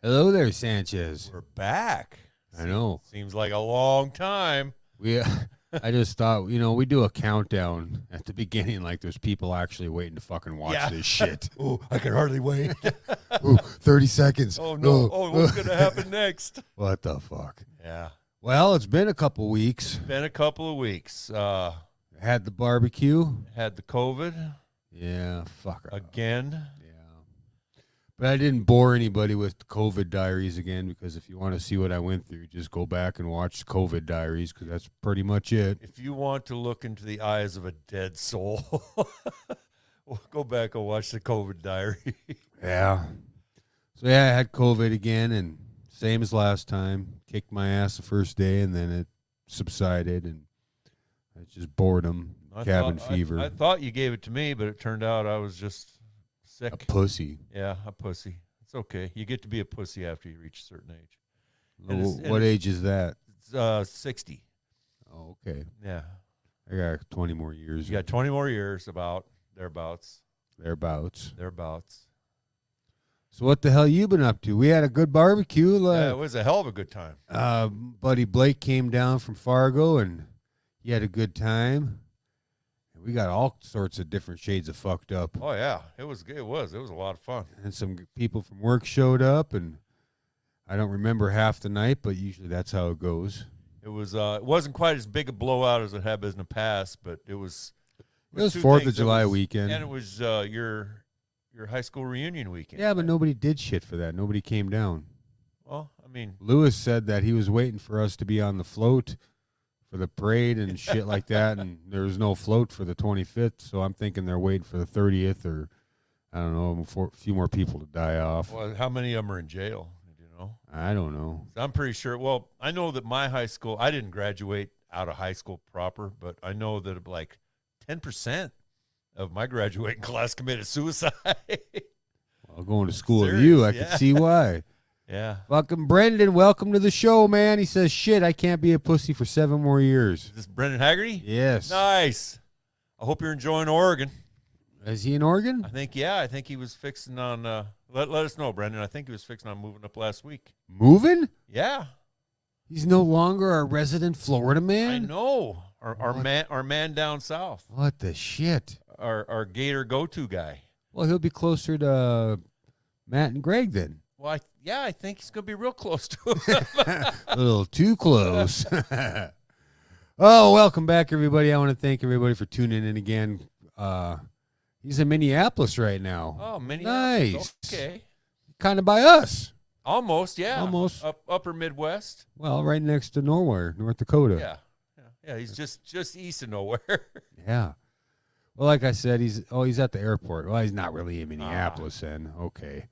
Hello there, Sanchez. We're back. I know. Seems like a long time. I just thought, we do a countdown at the beginning, like there's people actually waiting to fucking watch this shit. Oh, I can hardly wait. Ooh, 30 seconds. Oh, no. Oh, what's going to happen next? What the fuck? Yeah. Well, it's been a couple weeks. Been a couple of weeks. Had the barbecue. Had the COVID. Yeah, fuck. Again. Yeah. But I didn't bore anybody with COVID diaries again, because if you want to see what I went through, just go back and watch COVID diaries, because that's pretty much it. If you want to look into the eyes of a dead soul, go back and watch the COVID diary. Yeah. So, yeah, I had COVID again, and same as last time. Kicked my ass the first day, and then it subsided, and it's just boredom, cabin fever. I thought you gave it to me, but it turned out I was just sick. A pussy. Yeah, a pussy. It's okay. You get to be a pussy after you reach a certain age. What age is that? It's 60. Oh, okay. Yeah. I got 20 more years. You got 20 more years, thereabouts. Thereabouts. So what the hell you been up to? We had a good barbecue. Yeah, it was a hell of a good time. Buddy Blake came down from Fargo, and he had a good time. And we got all sorts of different shades of fucked up. Oh, yeah. It was a lot of fun. And some people from work showed up, and I don't remember half the night, but usually that's how it goes. It wasn't quite as big a blowout as it had been in the past, but it was 4th of July weekend. And it was your high school reunion weekend. Yeah, but nobody did shit for that. Nobody came down. Well, I mean, Lewis said that he was waiting for us to be on the float for the parade and shit like that, and there was no float for the 25th, so I'm thinking they're waiting for the 30th, or I don't know, for a few more people to die off. Well, how many of them are in jail? Do you know? I don't know. I'm pretty sure. Well, I know that my high school, I didn't graduate out of high school proper, but I know that like 10% of my graduating class committed suicide. Well, going to school with you, I can see why. Yeah. Fucking Brendan, welcome to the show, man. He says, shit, I can't be a pussy for 7 more years. Is this Brendan Haggerty? Yes. Nice. I hope you're enjoying Oregon. Is he in Oregon? I think he was fixing on, let us know, Brendan. I think he was fixing on moving up last week. Moving? Yeah. He's no longer our resident Florida man? I know. Our man down south. What the shit? Our Gator go-to guy. Well, he'll be closer to Matt and Greg then. Well, I think he's going to be real close to him. A little too close. Oh, welcome back, everybody. I want to thank everybody for tuning in again. He's in Minneapolis right now. Oh, Minneapolis. Nice. Okay. Kind of by us. Almost, yeah. Almost. Upper Midwest. Well, right next to nowhere, North Dakota. Yeah. He's just east of nowhere. Yeah. Well, like I said, he's at the airport. Well, he's not really in Minneapolis then. Okay.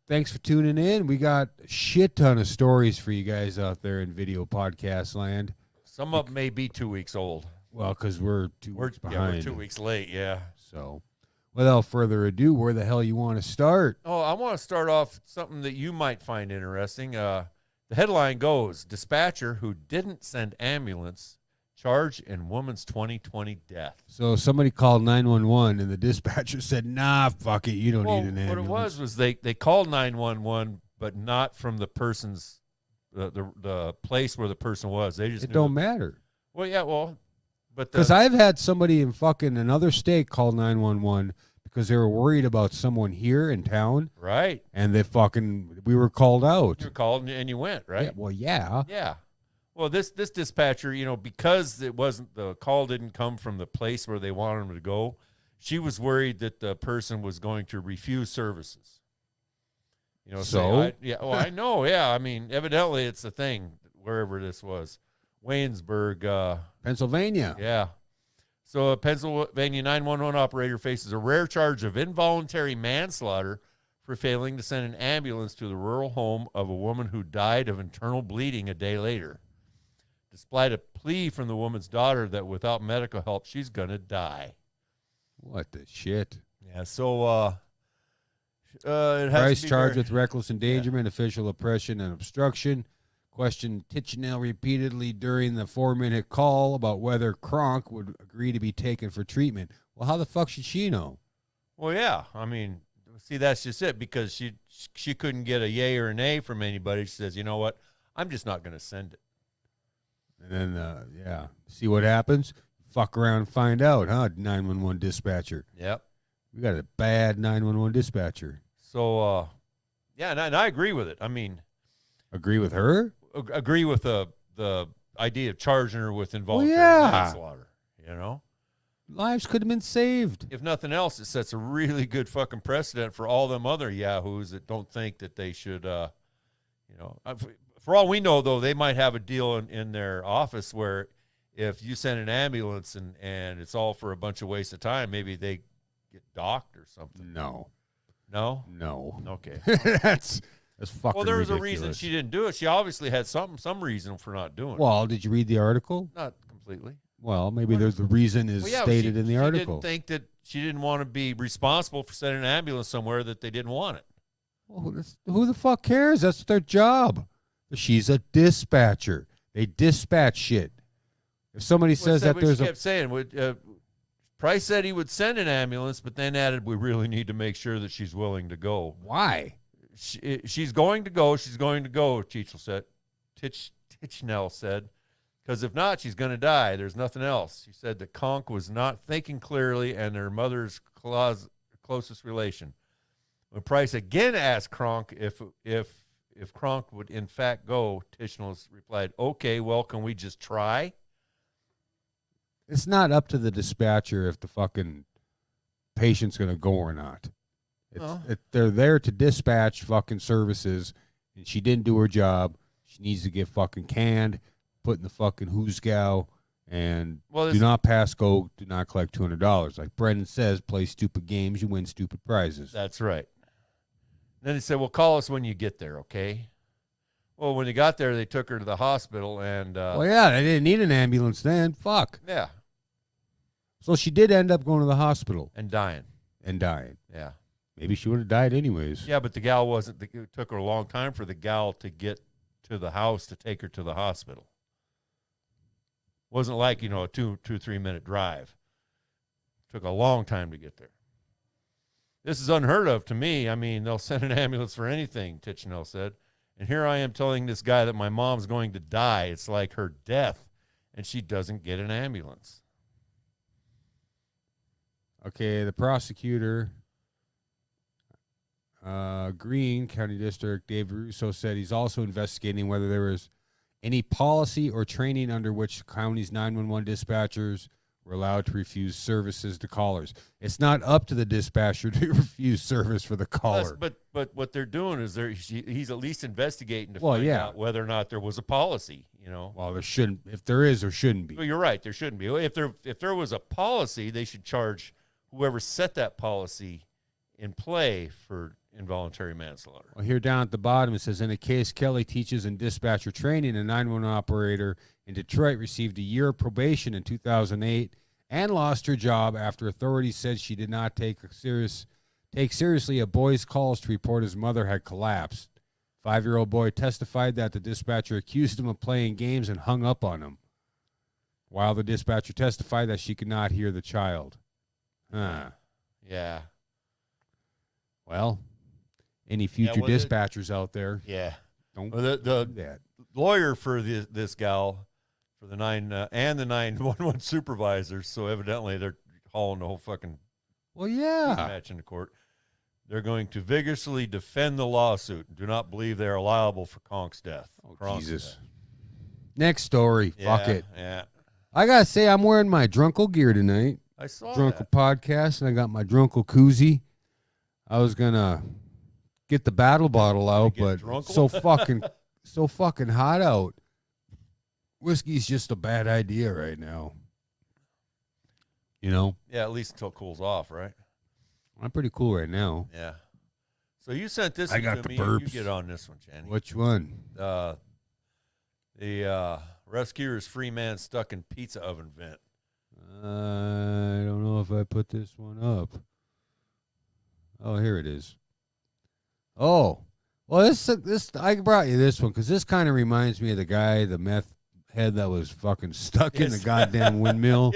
Thanks for tuning in. We got a shit ton of stories for you guys out there in video podcast land. Some of them may be 2 weeks old. Well, because we're 2 weeks behind. Yeah, we're 2 weeks late, yeah. So, without further ado, where the hell you want to start? Oh, I want to start off something that you might find interesting. The headline goes, dispatcher who didn't send ambulance charged in woman's 2020 death. So somebody called 911 and the dispatcher said, nah, fuck it, you don't need an ambulance. What it was they called 911, but not from the person's, the place where the person was. They just It don't matter. Well, yeah, but because I've had somebody in fucking another state call 911 because they were worried about someone here in town. Right. And we were called out. You were called and you went, right? Yeah, well, yeah. Yeah. Well, this dispatcher, because the call didn't come from the place where they wanted him to go, she was worried that the person was going to refuse services. I know. Yeah. I mean, evidently it's a thing wherever this was. Waynesburg, Pennsylvania. Yeah. So a Pennsylvania 911 operator faces a rare charge of involuntary manslaughter for failing to send an ambulance to the rural home of a woman who died of internal bleeding a day later, despite a plea from the woman's daughter that without medical help, she's going to die. What the shit? Yeah, so it has Price to be charged with reckless endangerment, official oppression, and obstruction. Questioned Tichenel repeatedly during the 4-minute call about whether Kronk would agree to be taken for treatment. Well, how the fuck should she know? Well, yeah. I mean, See, that's just it, because she couldn't get a yay or an nay from anybody. She says, you know what? I'm just not going to send it. And then, see what happens? Fuck around and find out, huh, 911 dispatcher? Yep. We got a bad 911 dispatcher. So, and I agree with it. I mean, agree with her? Agree with the idea of charging her with involuntary manslaughter, you know? Lives could have been saved. If nothing else, it sets a really good fucking precedent for all them other yahoos that don't think that they should, for all we know, though, they might have a deal in their office where if you send an ambulance and it's all for a bunch of waste of time, maybe they get docked or something. No. No? No. Okay. That's fucking Well, there was ridiculous. a reason she didn't do it. She obviously had some reason for not doing it. Well, did you read the article? Not completely. Well, maybe there's the reason is stated in the article. She didn't think that she didn't want to be responsible for sending an ambulance somewhere that they didn't want it. Well, who the fuck cares? That's their job. She's a dispatcher. They dispatch shit. If somebody says that there's kept saying, Price said he would send an ambulance, but then added, we really need to make sure that she's willing to go. Why? She's going to go. She's going to go, Tichnell said. Because if not, she's going to die. There's nothing else. She said that Conk was not thinking clearly and her mother's closest relation. When Price again asked Kronk if Kronk would in fact go, Tichnell replied, okay, well, can we just try? It's not up to the dispatcher if the fucking patient's going to go or not. They're there to dispatch fucking services, and she didn't do her job. She needs to get fucking canned, put in the fucking hoosgow, and do not pass go, do not collect $200. Like Brendan says, play stupid games, you win stupid prizes. That's right. Then he said, well, call us when you get there, okay? Well, when they got there, they took her to the hospital, and... they didn't need an ambulance then. Fuck. Yeah. So she did end up going to the hospital. And dying. Yeah. Maybe she would have died anyways. Yeah, but the gal wasn't... It took her a long time for the gal to get to the house to take her to the hospital. Wasn't like, a 2-3 minute drive. Took a long time to get there. This is unheard of to me. I mean, they'll send an ambulance for anything, Tichnell said. And here I am telling this guy that my mom's going to die. It's like her death, and she doesn't get an ambulance. Okay, the prosecutor, Greene County District, Dave Russo, said he's also investigating whether there was any policy or training under which the county's 911 dispatchers were allowed to refuse services to callers. It's not up to the dispatcher to refuse service for the caller. But what they're doing is he's at least investigating to find out whether or not there was a policy. Well, there shouldn't. If there is, there shouldn't be. Well, you're right. There shouldn't be. If there was a policy, they should charge whoever set that policy in play for involuntary manslaughter. Well, here down at the bottom, it says, in a case Kelly teaches in dispatcher training, a 911 operator in Detroit received a year of probation in 2008 and lost her job after authorities said she did not take seriously a boy's calls to report his mother had collapsed. 5-year-old boy testified that the dispatcher accused him of playing games and hung up on him, while the dispatcher testified that she could not hear the child. Yeah. Well, any future dispatchers out there, don't do that. Lawyer for this gal, for the 911 supervisors, so evidently they're hauling the whole fucking match into court. They're going to vigorously defend the lawsuit and do not believe they are liable for Conk's death. Jesus. Next story. Fuck it. Yeah. I got to say, I'm wearing my Drunkle gear tonight. I saw Drunkle that. podcast, and I got my Drunkle koozie. I was going to get the battle bottle out, but so fucking hot out. Whiskey's just a bad idea right now. Yeah, at least until it cools off, right? I'm pretty cool right now. Yeah. So you sent this I got to the me. burps. You get on this one, Channy. Which one? The rescuer's free man stuck in pizza oven vent. I don't know if I put this one up. Oh, here it is. Oh, well, this I brought you this one because this kind of reminds me of the guy, the meth head that was fucking stuck in the goddamn windmill.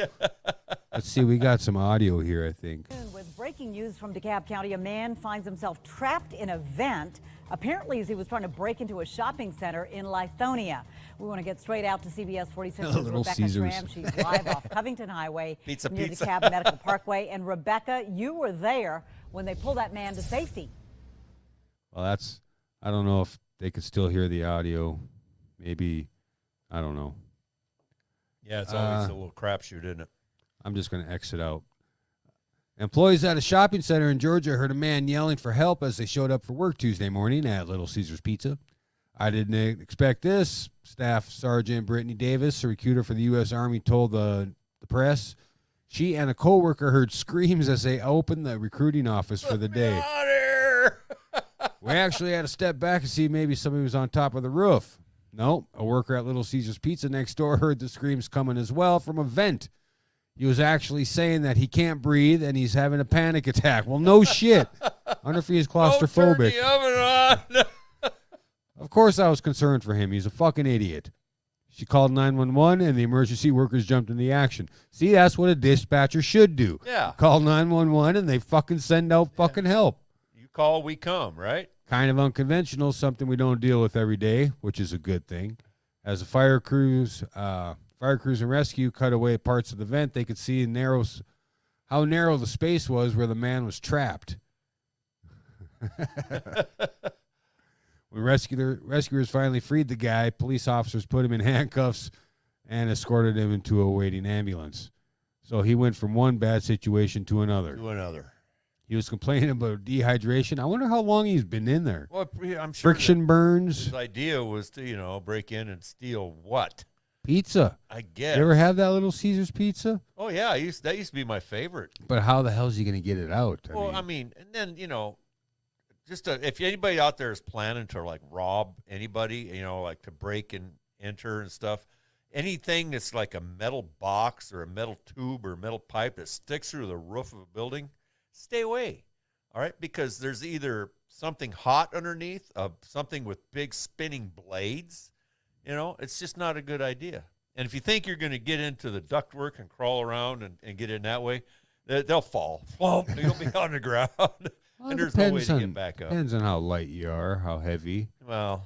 Let's see, we got some audio here, I think. With breaking breaking news from DeKalb County. A man finds himself trapped in a vent, apparently as he was trying to break into a shopping center in Lithonia. We want to get straight out to CBS 46's Little Rebecca Caesars. Schramm. She's live off Covington Highway Pizza, near pizza. DeKalb Medical Parkway. And Rebecca, you were there when they pulled that man to safety. Well, I don't know if they could still hear the audio. Maybe, I don't know. Yeah, it's always a little crapshoot, isn't it? I'm just going to exit out. Employees at a shopping center in Georgia heard a man yelling for help as they showed up for work Tuesday morning at Little Caesars Pizza. I didn't expect this. Staff Sergeant Brittany Davis, a recruiter for the U.S. Army, told the press she and a coworker heard screams as they opened the recruiting office for the day. Get out of here! We actually had to step back and see maybe somebody was on top of the roof. No, a worker at Little Caesars Pizza next door heard the screams coming as well from a vent. He was actually saying that he can't breathe and he's having a panic attack. Well, no shit. I wonder if he is claustrophobic. Don't turn the oven on. Of course I was concerned for him. He's a fucking idiot. She called 911 and the emergency workers jumped in the action. See, that's what a dispatcher should do. Yeah. Call 911 and they fucking send out fucking help. You call, we come, right? Kind of unconventional, something we don't deal with every day, which is a good thing. As the fire crews and rescue cut away parts of the vent, they could see how narrow the space was where the man was trapped. When rescuers finally freed the guy, police officers put him in handcuffs and escorted him into a waiting ambulance. So he went from one bad situation to another. He was complaining about dehydration. I wonder how long he's been in there. Well, I'm sure Friction burns. his idea was to, break in and steal what? Pizza. I guess. You ever have that Little Caesars pizza? Oh, yeah. That used to be my favorite. But how the hell is he going to get it out? And then, if anybody out there is planning to, rob anybody, like to break and enter and stuff, anything that's like a metal box or a metal tube or a metal pipe that sticks through the roof of a building, stay away, all right? Because there's either something hot underneath, something with big spinning blades. It's just not a good idea. And if you think you're going to get into the ductwork and crawl around and get in that way, they'll fall. You'll be on the ground. Well, and there's no way to get back up. Depends on how light you are, how heavy. Well,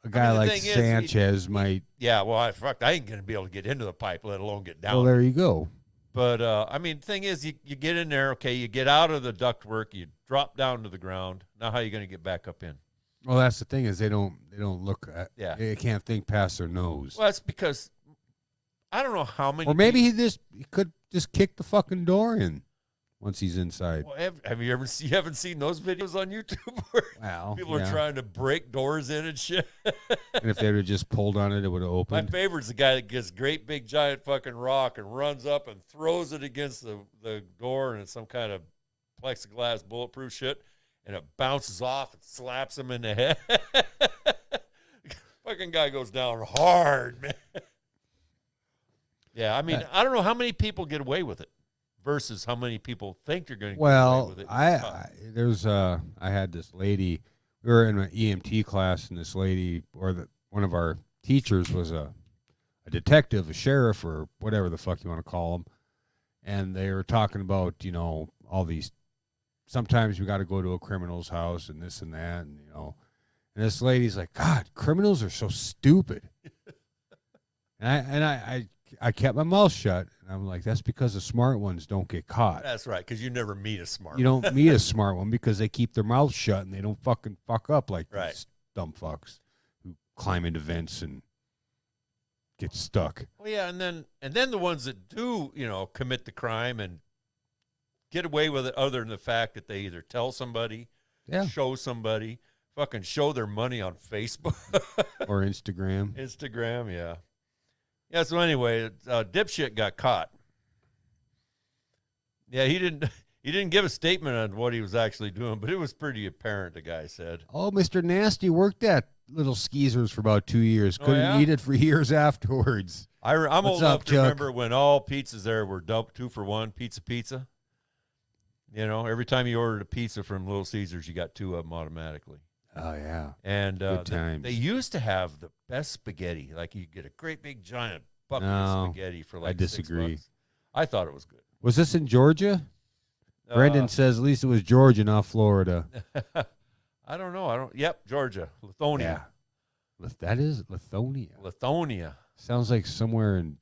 a guy the like thing is, Sanchez might. Yeah, well, I ain't going to be able to get into the pipe, let alone get down. Well, there you go. But, the thing is, you get in there, okay, you get out of the ductwork, you drop down to the ground. Now how are you going to get back up in? Well, that's the thing is they don't look at. Yeah. They can't think past their nose. Well, that's because I don't know how many. Or maybe he could just kick the fucking door in once he's inside. Well, have you haven't seen those videos on YouTube where people are trying to break doors in and shit? And if they would have just pulled on it, it would have My opened. favorite's the guy that gets great big giant fucking rock and runs up and throws it against the door, and it's some kind of plexiglass bulletproof shit, and it bounces off and slaps him in the head. Fucking guy goes down hard, man. Yeah, I don't know how many people get away with it versus how many people think they're going to get away with it. I had this lady. We were in an EMT class, and this lady, one of our teachers, was a detective, a sheriff, or whatever the fuck you want to call him. And they were talking about, all these. Sometimes we got to go to a criminal's house and this and that, and And this lady's like, God, criminals are so stupid. and I kept my mouth shut. And I'm like, that's because the smart ones don't get caught. That's right, because you never meet a smart You don't meet a smart one because they keep their mouths shut and they don't fucking fuck up like Right. these dumb fucks who climb into vents and get stuck. Well, yeah, and then the ones that do, commit the crime and get away with it other than the fact that they either tell somebody, show somebody, fucking show their money on Facebook. Or Instagram. Instagram, yeah. Yeah, so anyway, dipshit got caught. Yeah, he didn't give a statement on what he was actually doing, but it was pretty apparent, the guy said. Oh, Mr. Nasty worked at Little Skeezers for about 2 years. Couldn't eat it for years afterwards. I'm old enough to remember when all pizzas there were dumped 2 for 1, pizza. Every time you ordered a pizza from Little Caesars, you got 2 of them automatically. Oh, yeah. And Good times. they used to have the best spaghetti. Like, you get a great big giant bucket of spaghetti for like I disagree. $6. I thought it was good. Was this in Georgia? Brendan says at least it was Georgia, not Florida. I don't know. Yep, Georgia, Lithonia. Yeah. That is Lithonia. Lithonia. Sounds like somewhere in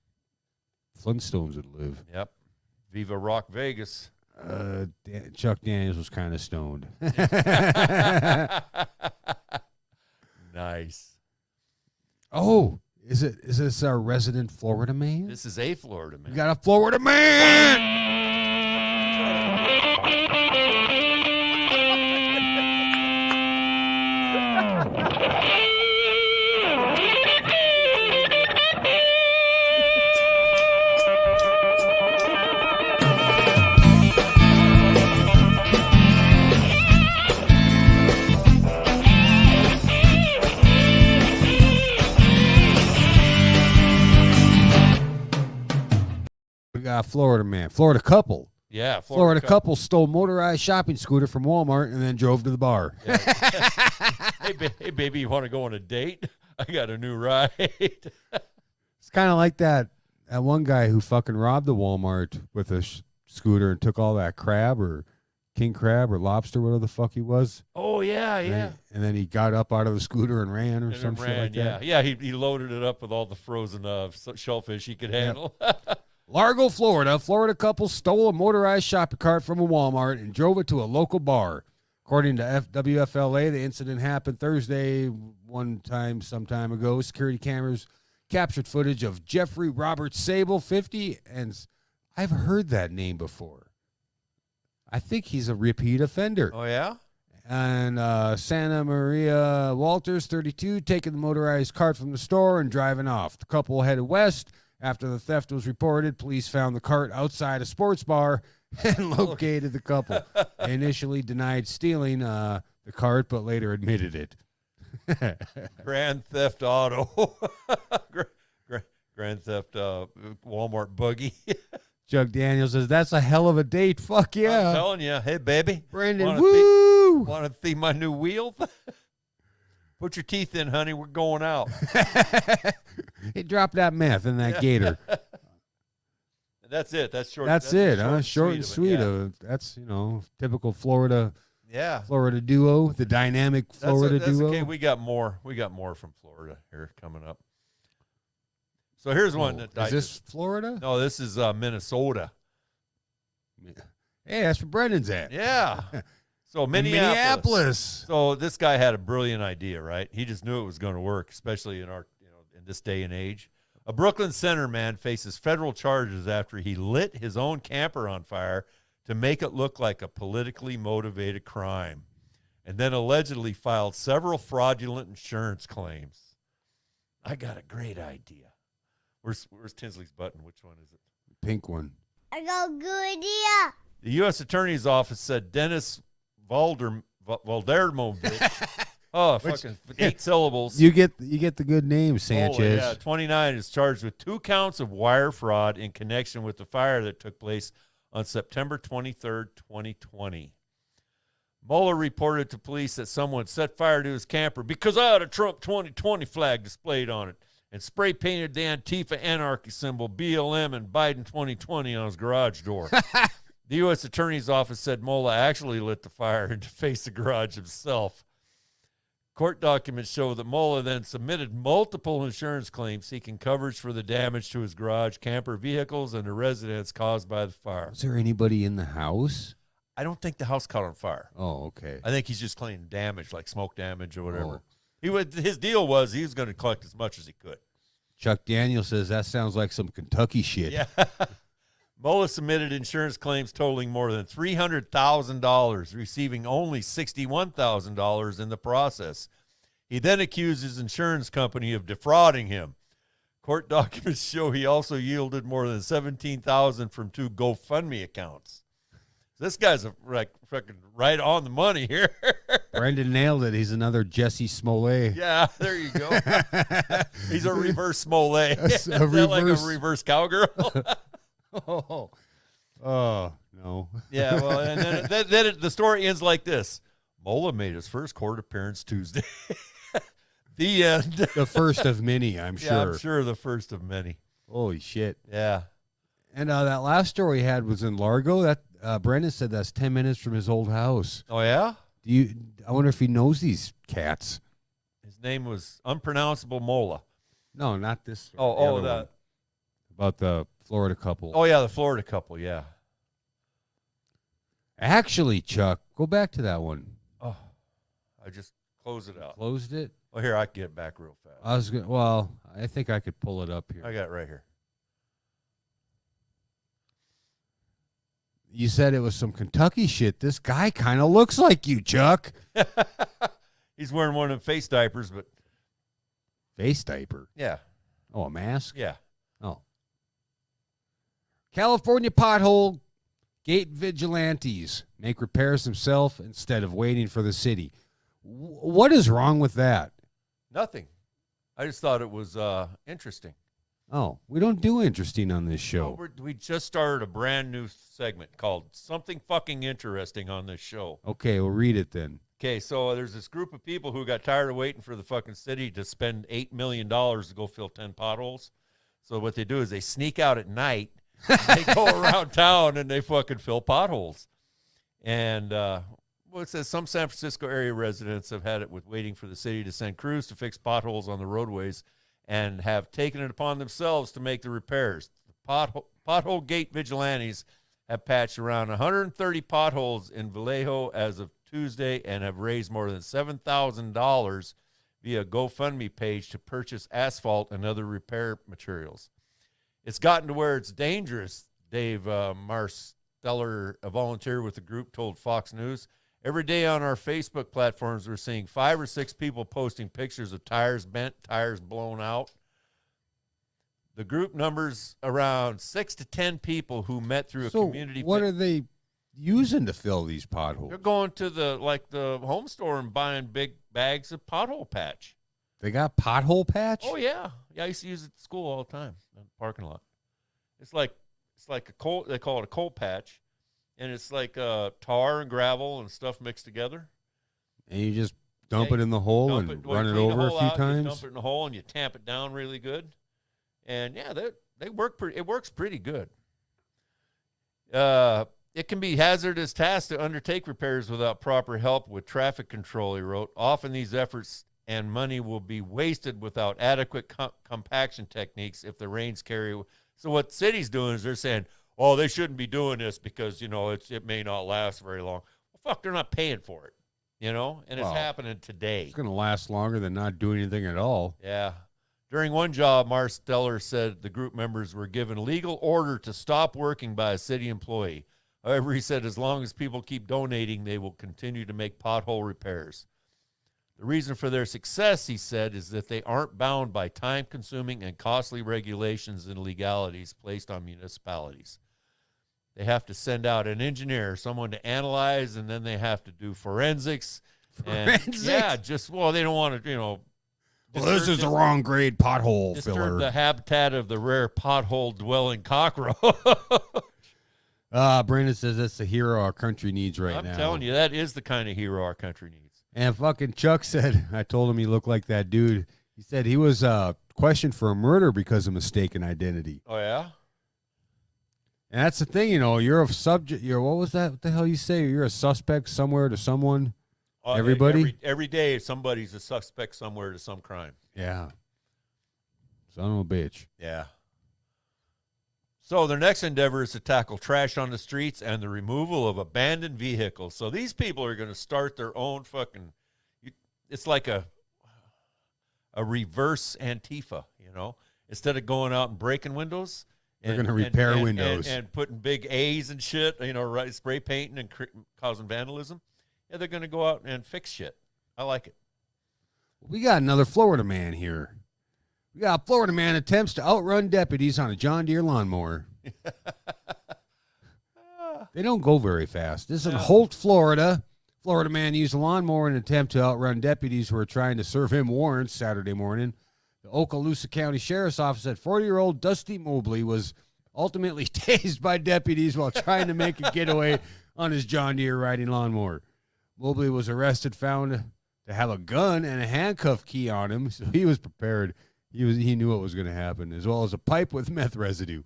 Flintstones would live. Yep. Viva Rock Vegas. Chuck Daniels was kind of stoned. Nice. Oh, is this our resident Florida man? This is a Florida man. We got a Florida man. Florida man, Florida couple. Yeah, Florida couple stole motorized shopping scooter from Walmart and then drove to the bar. Yeah. Hey, baby, you want to go on a date? I got a new ride. It's kind of like that one guy who fucking robbed the Walmart with a scooter and took all that crab or king crab or lobster, whatever the fuck he was. Oh, yeah, And then he got up out of the scooter and ran or some shit like that. Yeah, he loaded it up with all the frozen shellfish he could handle. Yep. Largo, Florida. Florida couple stole a motorized shopping cart from a Walmart and drove it to a local bar. According to WFLA, the incident happened Thursday some time ago. Security cameras captured footage of Jeffrey Robert Sable, 50, and I've heard that name before. I think he's a repeat offender. Oh, yeah? And Santa Maria Walters, 32, taking the motorized cart from the store and driving off. The couple headed west. After the theft was reported, police found the cart outside a sports bar and located the couple. They initially denied stealing the cart, but later admitted it. Grand Theft Auto. Grand Theft Walmart buggy. Chuck Daniels says, that's a hell of a date. Fuck yeah. I'm telling you. Hey, baby. Brandon, woo! Want to see my new wheel? Put your teeth in, honey. We're going out. He dropped that meth in that gator. That's it. That's short. That's it, huh? Short and sweet. That's, typical Florida. Yeah. Florida duo, the dynamic Florida duo. Okay. We got more from Florida here coming up. So here's one that is this Florida? No, this is Minnesota. Hey, that's where Brendan's at. Yeah. So Minneapolis. Minneapolis. So this guy had a brilliant idea, right? He just knew it was going to work, especially in in this day and age. A Brooklyn Center man faces federal charges after he lit his own camper on fire to make it look like a politically motivated crime, and then allegedly filed several fraudulent insurance claims. I got a great idea. Where's Tinsley's button? Which one is it? Pink one. I got a good idea. The U.S. Attorney's Office said Dennis Valdermovich. Oh, fucking 8 syllables. You get the good name, Sanchez. Yeah, 29 is charged with 2 counts of wire fraud in connection with the fire that took place on September 23rd, 2020. Mueller reported to police that someone set fire to his camper because I had a Trump 2020 flag displayed on it and spray painted the Antifa anarchy symbol BLM and Biden 2020 on his garage door. The U.S. Attorney's Office said Mueller actually lit the fire and defaced the garage himself. Court documents show that Mueller then submitted multiple insurance claims seeking coverage for the damage to his garage, camper, vehicles, and the residence caused by the fire. Was there anybody in the house? I don't think the house caught on fire. Oh, okay. I think he's just claiming damage, like smoke damage or whatever. His deal was he was going to collect as much as he could. Chuck Daniels says that sounds like some Kentucky shit. Yeah. Mueller submitted insurance claims totaling more than $300,000, receiving only $61,000 in the process. He then accused his insurance company of defrauding him. Court documents show he also yielded more than $17,000 from 2 GoFundMe accounts. This guy's fucking right on the money here. Brendan nailed it. He's another Jesse Smollett. Yeah, there you go. He's a reverse Smollett. Is that like a reverse cowgirl? Oh, no. Yeah, well, and then the story ends like this. Mueller made his first court appearance Tuesday. The end. The first of many, I'm sure. Yeah, I'm sure the first of many. Holy shit. Yeah. And that last story he had was in Largo. That Brendan said that's 10 minutes from his old house. Oh, yeah? I wonder if he knows these cats. His name was Unpronounceable Mola. No, not this. Oh, the other that. one. About the Florida couple. Oh, yeah, the Florida couple, yeah. Actually, Chuck, go back to that one. Oh, I just closed it out. Closed it? Well, here, I can get it back real fast. I think I could pull it up here. I got it right here. You said it was some Kentucky shit. This guy kind of looks like you, Chuck. He's wearing one of them face diapers, but Face diaper. yeah. Oh, a mask? Yeah. Oh. California pothole gate vigilantes make repairs themselves instead of waiting for the city. What is wrong with that? Nothing. I just thought it was interesting. Oh, we don't do interesting on this show. We just started a brand new segment called Something Fucking Interesting on this show. Okay, we'll read it then. Okay, so there's this group of people who got tired of waiting for the fucking city to spend $8 million to go fill 10 potholes. So what they do is they sneak out at night, they go around town, and they fucking fill potholes. And it says some San Francisco area residents have had it with waiting for the city to send crews to fix potholes on the roadways and have taken it upon themselves to make the repairs. Pothole gate vigilantes have patched around 130 potholes in Vallejo as of Tuesday and have raised more than $7,000 via GoFundMe page to purchase asphalt and other repair materials. It's gotten to where it's dangerous, Dave Marsteller, a volunteer with the group, told Fox News. Every day on our Facebook platforms, we're seeing 5 or 6 people posting pictures of tires bent, tires blown out. The group numbers around 6 to 10 people who met through a community. What are they using to fill these potholes? They're going to the home store and buying big bags of pothole patch. They got pothole patch? Oh yeah, I used to use it at school all the time in the parking lot. It's like a coal. They call it a coal patch. And it's like tar and gravel and stuff mixed together. And you just dump it in the hole and run it over a few times? You dump it in the hole and you tamp it down really good. And, yeah, they work. It works pretty good. It can be a hazardous task to undertake repairs without proper help with traffic control, he wrote. Often these efforts and money will be wasted without adequate compaction techniques if the rains carry. So what the city's doing is they're saying, oh, they shouldn't be doing this because, it may not last very long. Well, fuck, they're not paying for it, and it's happening today. It's going to last longer than not doing anything at all. Yeah. During one job, Marsteller said the group members were given legal order to stop working by a city employee. However, he said as long as people keep donating, they will continue to make pothole repairs. The reason for their success, he said, is that they aren't bound by time-consuming and costly regulations and legalities placed on municipalities. They have to send out an engineer, someone to analyze, and then they have to do forensics. Forensics? And, yeah, they don't want to, Well, this is the wrong grade pothole disturb filler. the habitat of the rare pothole-dwelling cockroach. Brandon says that's the hero our country needs now. I'm telling you, that is the kind of hero our country needs. And fucking Chuck said, I told him he looked like that dude. He said he was questioned for a murder because of mistaken identity. Oh, yeah? And that's the thing, you're a subject. What was that? What the hell you say? You're a suspect somewhere to someone? Everybody? Every day, somebody's a suspect somewhere to some crime. Yeah. Son of a bitch. Yeah. So their next endeavor is to tackle trash on the streets and the removal of abandoned vehicles. So these people are going to start their own fucking, it's like a reverse Antifa, Instead of going out and breaking windows. They're going to repair windows. And putting big A's and shit, spray painting and causing vandalism. Yeah, they're going to go out and fix shit. I like it. We got another Florida man here. We got a Florida man attempts to outrun deputies on a John Deere lawnmower. They don't go very fast. This is in Holt, Florida. Florida man used a lawnmower in an attempt to outrun deputies who were trying to serve him warrants Saturday morning. The Okaloosa County Sheriff's Office said 40-year-old Dusty Mobley was ultimately tased by deputies while trying to make a getaway on his John Deere riding lawnmower. Mobley was arrested, found to have a gun and a handcuff key on him, so he was prepared. He knew what was going to happen, as well as a pipe with meth residue.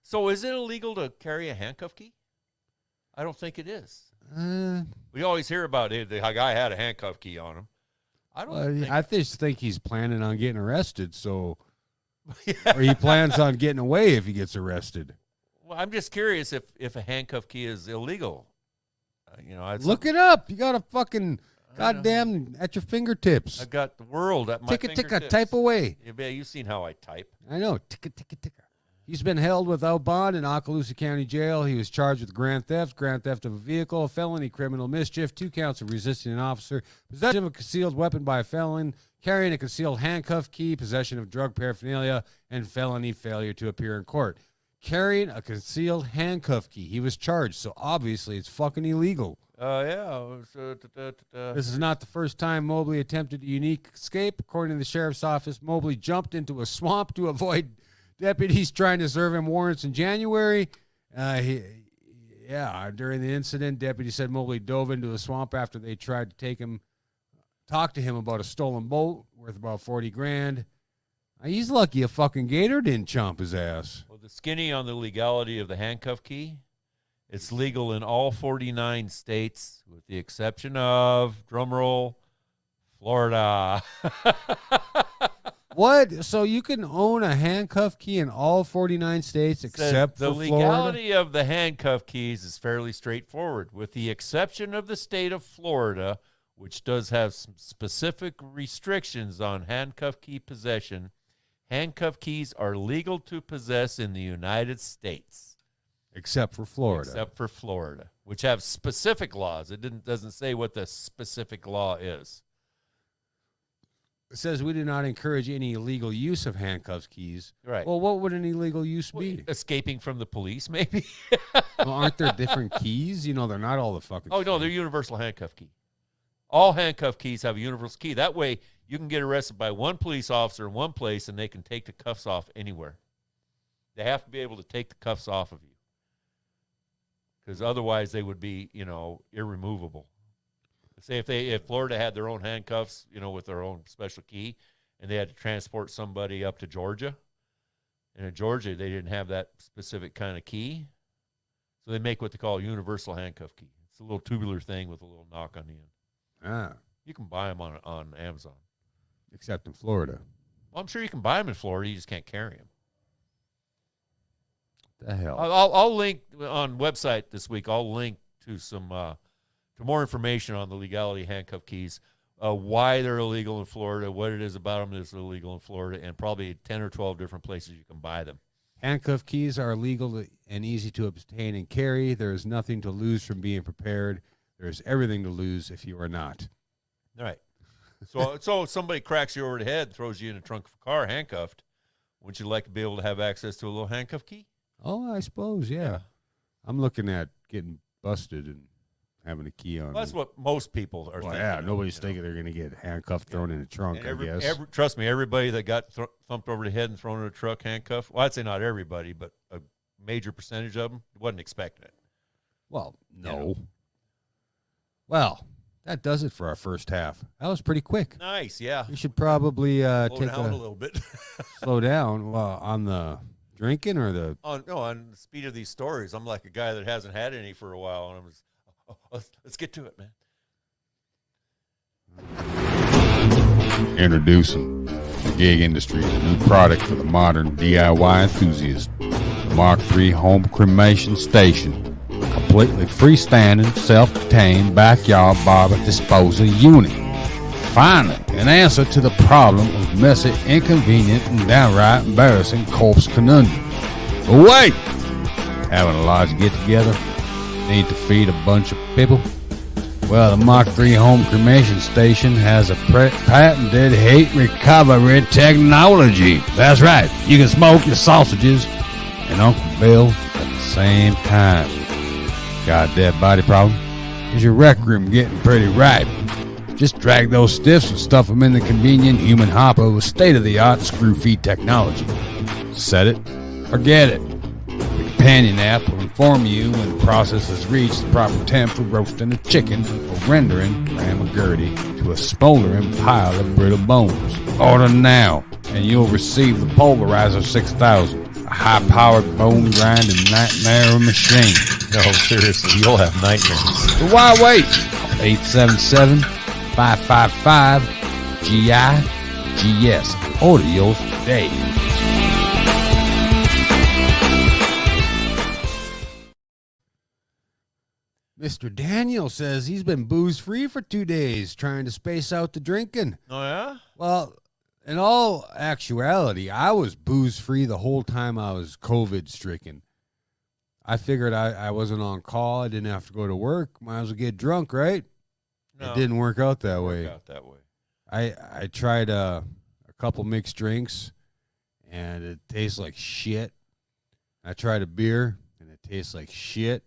So is it illegal to carry a handcuff key? I don't think it is. Uh, We always hear about it. The guy had a handcuff key on him. I don't think. I just think he's planning on getting arrested, so or he plans on getting away if he gets arrested. Well, I'm just curious if a handcuff key is illegal. Look it up. You got a fucking goddamn at your fingertips. I've got the world at my Ticka fingertips. ticka, type away. Yeah, you've seen how I type. I know. Ticka ticka ticka. He's been held without bond in Okaloosa County Jail. He was charged with grand theft of a vehicle, felony criminal mischief, 2 counts of resisting an officer, possession of a concealed weapon by a felon, carrying a concealed handcuff key, possession of drug paraphernalia, and felony failure to appear in court. Carrying a concealed handcuff key. He was charged, so obviously it's fucking illegal. Yeah. This is not the first time Mobley attempted a unique escape. According to the sheriff's office, Mobley jumped into a swamp to avoid deputies trying to serve him warrants in January. During the incident, deputies said Mobley dove into the swamp after they tried to talk to him about a stolen boat worth about $40,000. He's lucky a fucking gator didn't chomp his ass. Well, the skinny on the legality of the handcuff key. It's legal in all 49 states, with the exception of, drumroll, Florida. What? So you can own a handcuff key in all 49 states except for Florida? The legality of the handcuff keys is fairly straightforward, with the exception of the state of Florida, which does have some specific restrictions on handcuff key possession. Handcuff keys are legal to possess in the United States. Except for Florida. Except for Florida, which have specific laws. It doesn't say what the specific law is. It says we do not encourage any illegal use of handcuff keys. Right. Well, what would an illegal use be? Escaping from the police, maybe? Well, aren't there different keys? They're not all the fucking Oh, no, they're universal handcuff key. All handcuff keys have a universal key. That way, you can get arrested by one police officer in one place, and they can take the cuffs off anywhere. They have to be able to take the cuffs off of you, because otherwise they would be, irremovable. Say if Florida had their own handcuffs, with their own special key, and they had to transport somebody up to Georgia, and in Georgia they didn't have that specific kind of key, so they make what they call a universal handcuff key. It's a little tubular thing with a little knock on the end. You can buy them on Amazon. Except in Florida. Well, I'm sure you can buy them in Florida. You just can't carry them. The hell? I'll link on website this week. I'll link to some to more information on the legality of handcuff keys, why they're illegal in Florida, what it is about them that's illegal in Florida, and probably 10 or 12 different places you can buy them. Handcuff keys are legal and easy to obtain and carry. There is nothing to lose from being prepared. There is everything to lose if you are not. All right. So if somebody cracks you over the head, throws you in the trunk of a car handcuffed, wouldn't you like to be able to have access to a little handcuff key? Oh, I suppose, yeah. I'm looking at getting busted and having a key on. Well, that's what most people are thinking. Yeah, nobody's thinking they're going to get handcuffed, thrown in a trunk, I guess. Trust me, everybody that got thumped over the head and thrown in a truck handcuffed, well, I'd say not everybody, but a major percentage of them wasn't expecting it. Well, no. Well, that does it for our first half. That was pretty quick. Nice, yeah. We should probably slow down a little bit. Slow down. Well, on the drinking or the... On the speed of these stories. I'm like a guy that hasn't had any for a while, and I'm just, let's get to it, man. Introducing the gig industry's new product for the modern DIY enthusiast, the Mark III Home Cremation Station. Completely freestanding, self-contained backyard barber disposal unit. Finally, an answer to the problem of messy, inconvenient, and downright embarrassing corpse conundrum. But wait! Having a large get-together? Need to feed a bunch of people? Well, the Mark III Home Cremation Station has a patented heat recovery technology. That's right, you can smoke your sausages and Uncle Bill at the same time. Got a dead body problem? Is your rec room getting pretty ripe? Just drag those stiffs and stuff them in the convenient human hopper with state-of-the-art screw-feed technology. Set it, forget it. The companion app will inform you when the process has reached the proper temp for roasting a chicken or rendering ram or gurdy to a smoldering pile of brittle bones. Order now, and you'll receive the Pulverizer 6000, a high-powered bone-grinding nightmare machine. No, seriously, you'll have nightmares. But why wait? 877-555-GIGS. Order yours today. Mr. Daniel says he's been booze-free for 2 days, trying to space out the drinking. Oh, yeah? Well, in all actuality, I was booze-free the whole time I was COVID-stricken. I figured I wasn't on call. I didn't have to go to work. Might as well get drunk, right? No, It didn't work out that work way. out that way. I tried a couple mixed drinks, and it tastes like shit. I tried a beer, and it tastes like shit.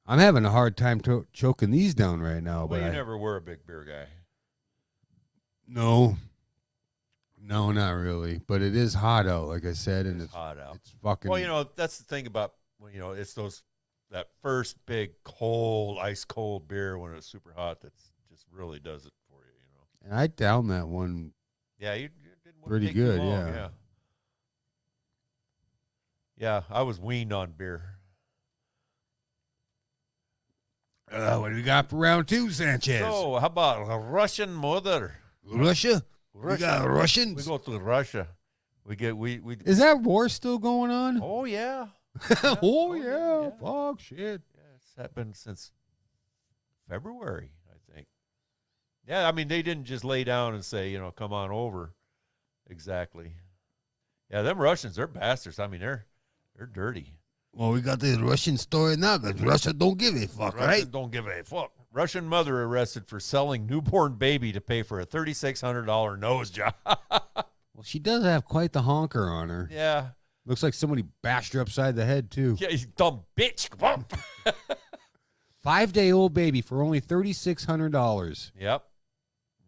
I'm having a hard time choking these down right now. Well, but you never were a big beer guy. No, not really. But it is hot out, like I said, and it's hot out. It's fucking. Well, that's the thing about, it's that first big cold, ice cold beer when it's super hot that's just really does it for you, And I downed that one. Yeah, you didn't pretty take too good. long, yeah. I was weaned on beer. What do we got for round 2, Sanchez? So, how about a Russian mother? Russia? We got Russians? We go to Russia. We Is that war still going on? Oh yeah. Oh, yeah. Fuck, shit. Yeah, it's happened since February, I think. Yeah, I mean, they didn't just lay down and say, come on over. Exactly. Yeah, them Russians, they're bastards. I mean, they're dirty. Well, we got this Russian story now because Russia don't give a fuck, Russians right? don't give a fuck. Russian mother arrested for selling newborn baby to pay for a $3,600 nose job. Well, she does have quite the honker on her. Yeah. Looks like somebody bashed her upside the head, too. Yeah, you dumb bitch. 5-day-old baby for only $3,600. Yep.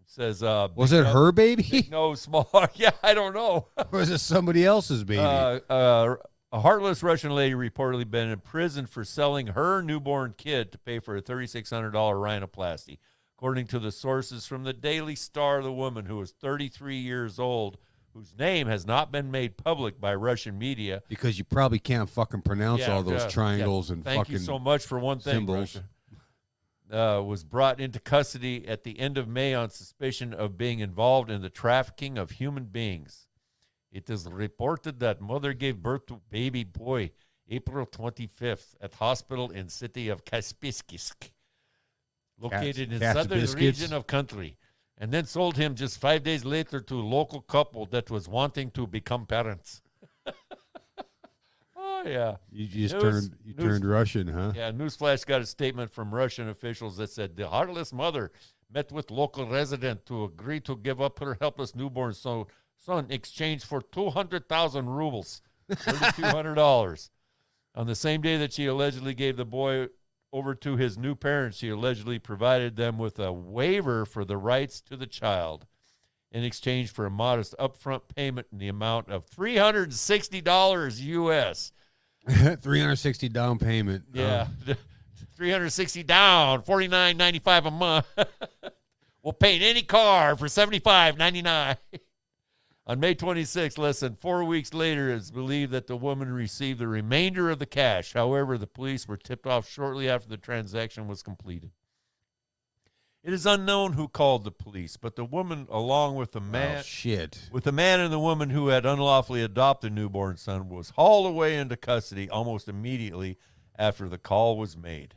It says, Was it her baby? Big nose, small. Yeah, I don't know. Or was it somebody else's baby? A heartless Russian lady reportedly been in prison for selling her newborn kid to pay for a $3,600 rhinoplasty. According to the sources from the Daily Star, the woman, who was 33 years old, whose name has not been made public by Russian media. Because you probably can't fucking pronounce all those triangles and Thank fucking you so much for one thing, symbols. Russia. Was brought into custody at the end of May on suspicion of being involved in the trafficking of human beings. It is reported that mother gave birth to baby boy April 25th at hospital in city of Kaspiskisk, located in southern region of country, and then sold him just 5 days later to a local couple that was wanting to become parents. Oh, yeah. You just turned Russian, huh? Yeah, Newsflash got a statement from Russian officials that said the heartless mother met with local resident to agree to give up her helpless newborn son in exchange for 200,000 rubles, $3,200. On the same day that she allegedly gave the boy over to his new parents, she allegedly provided them with a waiver for the rights to the child in exchange for a modest upfront payment in the amount of $360 U.S. 360 down payment. Yeah, 360 down, $49.95 a month. We'll paint any car for $75.99. On May 26th, less than 4 weeks later, it's believed that the woman received the remainder of the cash. However, the police were tipped off shortly after the transaction was completed. It is unknown who called the police, but the woman, along with the man, with the man and the woman who had unlawfully adopted the newborn son, was hauled away into custody almost immediately after the call was made.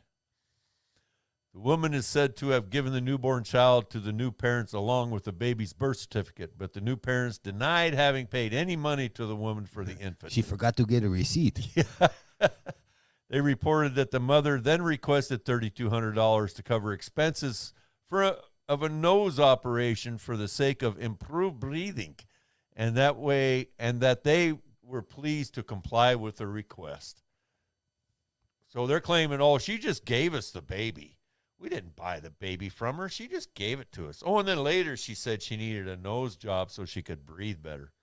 The woman is said to have given the newborn child to the new parents along with the baby's birth certificate, but the new parents denied having paid any money to the woman for the infant. She forgot to get a receipt. They reported that the mother then requested $3,200 to cover expenses of a nose operation for the sake of improved breathing, and that they were pleased to comply with the request. So they're claiming, oh, she just gave us the baby. We didn't buy the baby from her. She just gave it to us. Oh, and then later she said she needed a nose job so she could breathe better.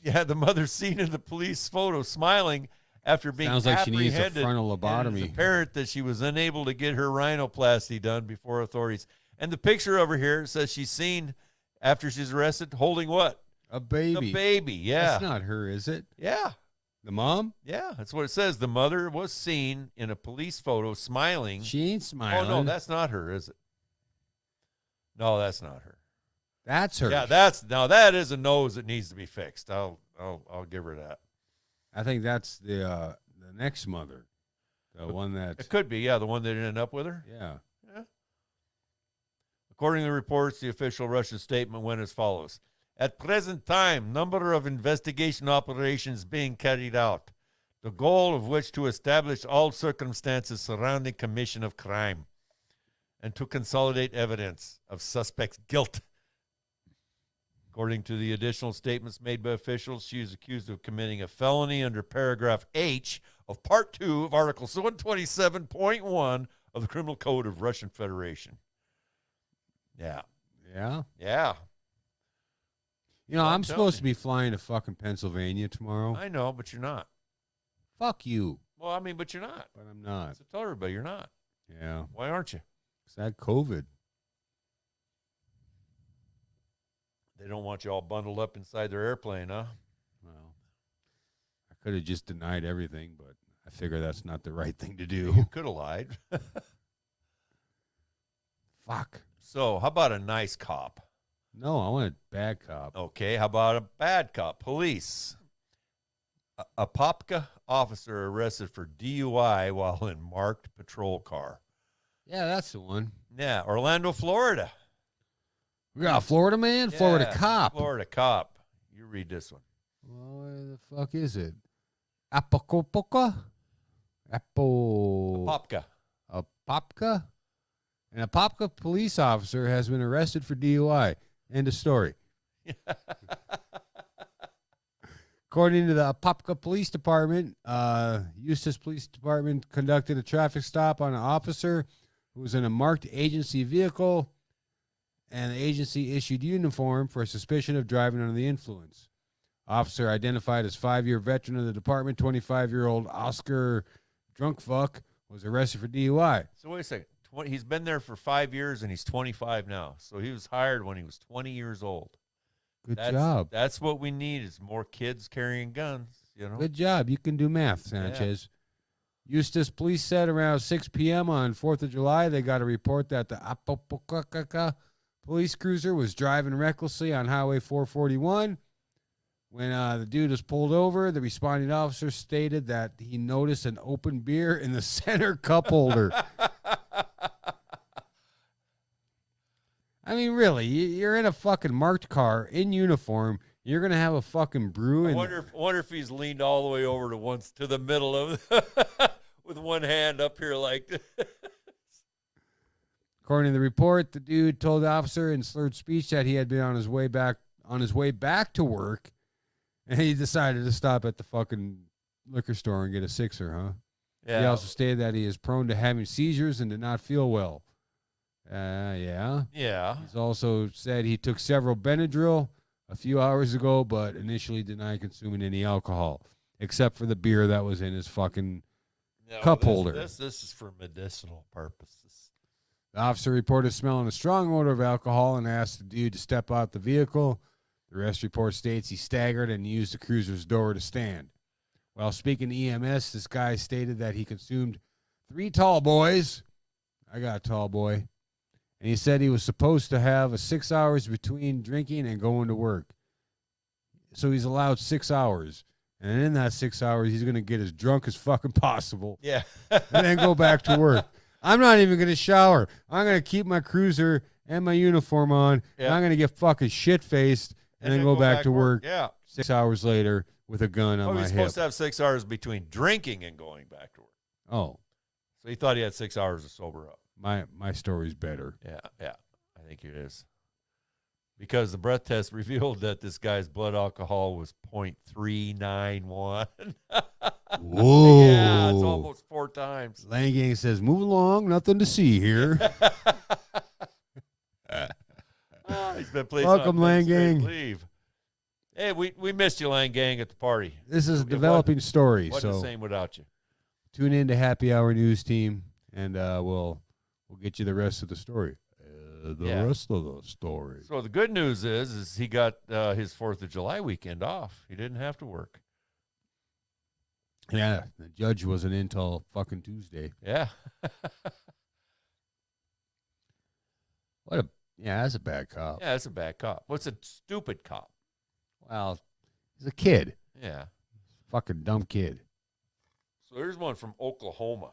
Yeah, the mother's seen in the police photo smiling after being sounds like she needs a apprehended, frontal lobotomy. and it's apparent that she was unable to get her rhinoplasty done before authorities. And the picture over here says she's seen after she's arrested holding what? A baby. A baby, yeah. That's not her, is it? Yeah. The mom? Yeah, that's what it says. The mother was seen in a police photo smiling. She ain't smiling. Oh, no, that's not her, is it? No, that's not her. That's her. Yeah, that is a nose that needs to be fixed. I'll give her that. I think that's the next mother. The one that... It could be, yeah, the one that ended up with her. Yeah. According to the reports, the official Russian statement went as follows. At present time, number of investigation operations being carried out, the goal of which to establish all circumstances surrounding commission of crime and to consolidate evidence of suspect's guilt. According to the additional statements made by officials, she is accused of committing a felony under paragraph H of Part 2 of Article 127.1 of the Criminal Code of Russian Federation. Yeah. Yeah? Yeah. You know, I'm Tell supposed me. to be flying to fucking Pennsylvania tomorrow. I know, but you're not. Fuck you. Well, I mean, but you're not. But I'm not. So tell everybody you're not. Yeah. Why aren't you? It's that COVID. They don't want you all bundled up inside their airplane, huh? Well, I could have just denied everything, but I figure that's not the right thing to You do. could have lied. Fuck. So, how about a nice cop? No, I want a bad cop. Okay, how about a bad cop? Police. A Popka officer arrested for DUI while in marked patrol car. Yeah, that's the one. Yeah, Orlando, Florida. We got a Florida man, Florida Yeah, cop. Florida cop. You read this one. Well, where the fuck is it? Apocopoca? Popka. A Popka? And a Popka police officer has been arrested for DUI. End of story. According to the Apopka Police Department, Eustis Police Department conducted a traffic stop on an officer who was in a marked agency vehicle, and the agency issued uniform for suspicion of driving under the influence. Officer identified as 5-year veteran of the department, 25-year-old Oscar Drunkfuck, was arrested for DUI. So wait a second. He's been there for 5 years, and he's 25 now. So he was hired when he was 20 years old. Good job. That's what we need is more kids carrying guns. You know. Good job. You can do math, Sanchez. Eustis police said around 6 p.m. on 4th of July, they got a report that the Apopokaka police cruiser was driving recklessly on Highway 441. When the dude was pulled over, the responding officer stated that he noticed an open beer in the center cup holder. I mean, really, you're in a fucking marked car in uniform. You're gonna have a fucking brew. I wonder if he's leaned all the way over to the middle of with one hand up here like this. According to the report, the dude told the officer in slurred speech that he had been on his way back to work, and he decided to stop at the fucking liquor store and get a sixer, huh? Yeah. He also stated that he is prone to having seizures and did not feel well. Yeah. Yeah. He's also said he took several Benadryl a few hours ago, but initially denied consuming any alcohol, except for the beer that was in his fucking cup holder. This is for medicinal purposes. The officer reported smelling a strong odor of alcohol and asked the dude to step out the vehicle. The arrest report states he staggered and used the cruiser's door to stand. While speaking to EMS, this guy stated that he consumed 3 tall boys. I got a tall boy. And he said he was supposed to have 6 hours between drinking and going to work. So he's allowed 6 hours. And in that 6 hours, he's going to get as drunk as fucking possible. Yeah. And then go back to work. I'm not even going to shower. I'm going to keep my cruiser and my uniform on. Yeah. And I'm going to get fucking shit-faced and then go back to work Yeah. 6 hours later with a gun on my he's hip. supposed to have 6 hours between drinking and going back to work. Oh, So he thought he had 6 hours to sober up. my story's better. Yeah, I think it is. Because the breath test revealed that this guy's blood alcohol was 0.391. Whoa. Yeah, it's almost 4 times. Lang Gang says, move along, nothing to see here. He's been placed Welcome, on Lang administrative Gang. leave. Hey, we missed you, Lang Gang, at the party. This is a It developing story, Wasn't the so same without you. tune in to Happy Hour News Team, and we'll get you the rest of the story. Yeah. Rest of the story. So the good news is he got his 4th of July weekend off. He didn't have to work. Yeah, the judge wasn't in till fucking Tuesday. Yeah. That's a bad cop. Yeah, that's a bad cop. What's a stupid cop? Well, he's a kid. Yeah. Fucking dumb kid. So here's one from Oklahoma.